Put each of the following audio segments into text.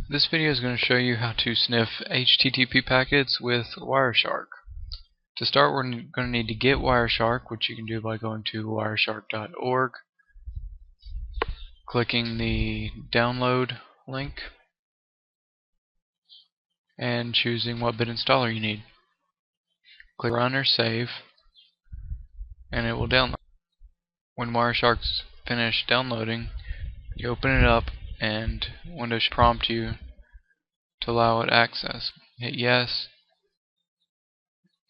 This video is going to show you how to sniff HTTP packets with Wireshark. To start, we're going to need to get Wireshark, which you can do by going to wireshark.org, clicking the download link, and choosing what bit installer you need. Click Run or Save, and it will download. When Wireshark's finished downloading, you open it up and Windows should prompt you to allow it access. Hit yes,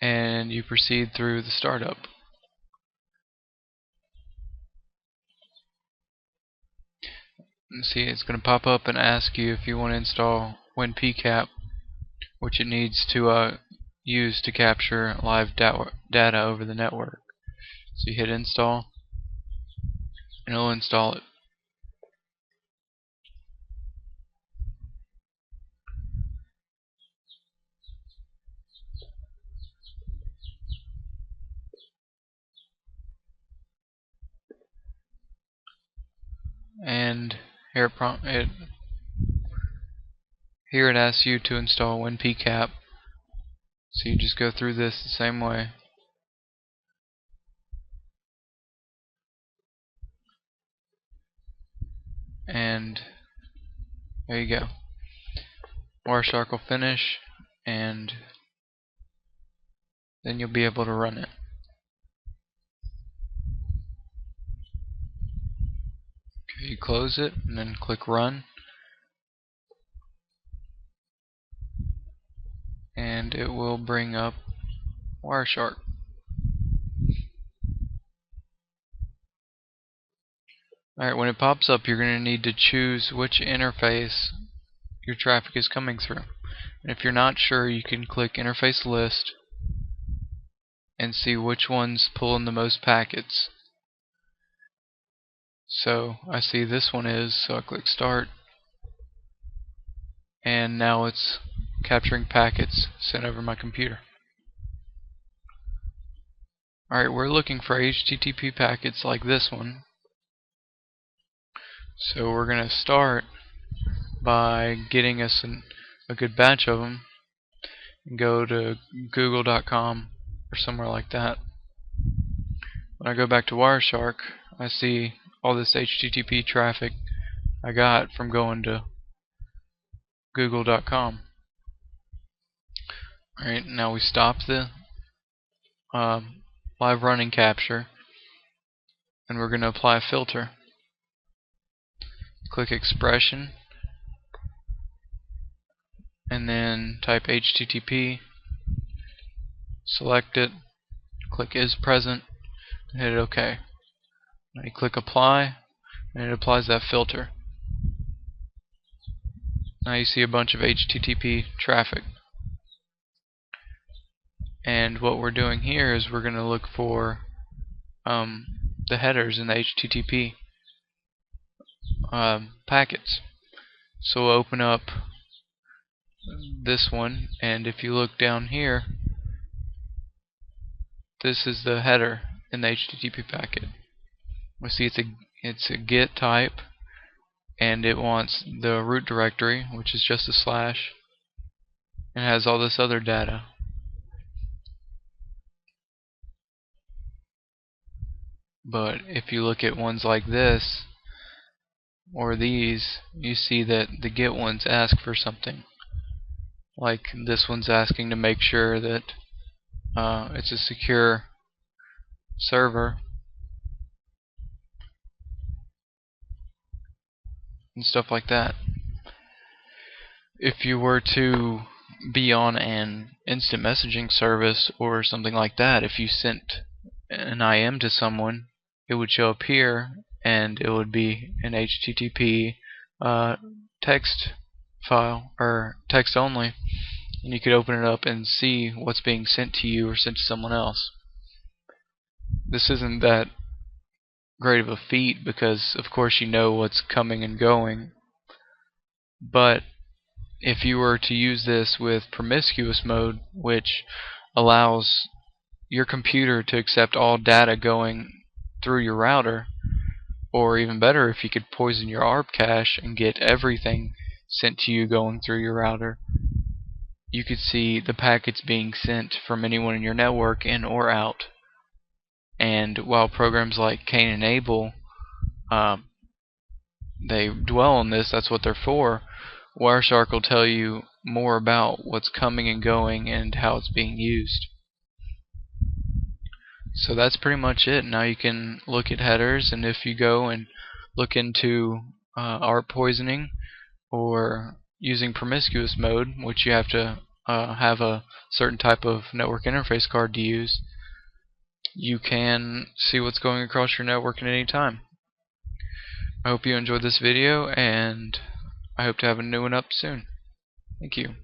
and you proceed through the startup. And see, it's going to pop up and ask you if you want to install WinPCAP, which it needs to use to capture live data over the network. So you hit install, and it'll install it. And here it asks you to install WinPCAP. So you just go through this the same way. And there you go. Wireshark will finish, and then you'll be able to run it. Okay, you close it and then click Run, and it will bring up Wireshark. Alright, when it pops up, you're going to need to choose which interface your traffic is coming through. And if you're not sure, you can click Interface List and see which one's pulling the most packets. So I see this one is, so I click Start, and now it's capturing packets sent over my computer. Alright, we're looking for HTTP packets like this one. So we're going to start by getting us a good batch of them and go to google.com or somewhere like that. When I go back to Wireshark, I see all this HTTP traffic I got from going to google.com. Alright, now we stop the live running capture, and we're going to apply a filter. Click Expression, and then type HTTP, select it, click Is Present, and hit OK. Now you click Apply, and it applies that filter. Now you see a bunch of HTTP traffic. And what we're doing here is we're going to look for the headers in the HTTP packets. So we'll open up this one, and if you look down here, this is the header in the HTTP packet. We see it's a GET type, and it wants the root directory, which is just a slash, and has all this other data. But if you look at ones like this or these, you see that the GET ones ask for something. Like this one's asking to make sure that it's a secure server and stuff like that. If you were to be on an instant messaging service or something like that, if you sent an IM to someone, it would show up here, and it would be an HTTP text file, or text only, and you could open it up and see what's being sent to you or sent to someone else. This isn't that great of a feat because of course you know what's coming and going, but if you were to use this with promiscuous mode, which allows your computer to accept all data going through your router, or even better, if you could poison your ARP cache and get everything sent to you going through your router. You could see the packets being sent from anyone in your network in or out. And while programs like Cain and Abel, they dwell on this, that's what they're for, Wireshark will tell you more about what's coming and going and how it's being used. So that's pretty much it. Now you can look at headers, and if you go and look into art poisoning or using promiscuous mode, which you have to have a certain type of network interface card to use, you can see what's going across your network at any time. I hope you enjoyed this video, and I hope to have a new one up soon. Thank you.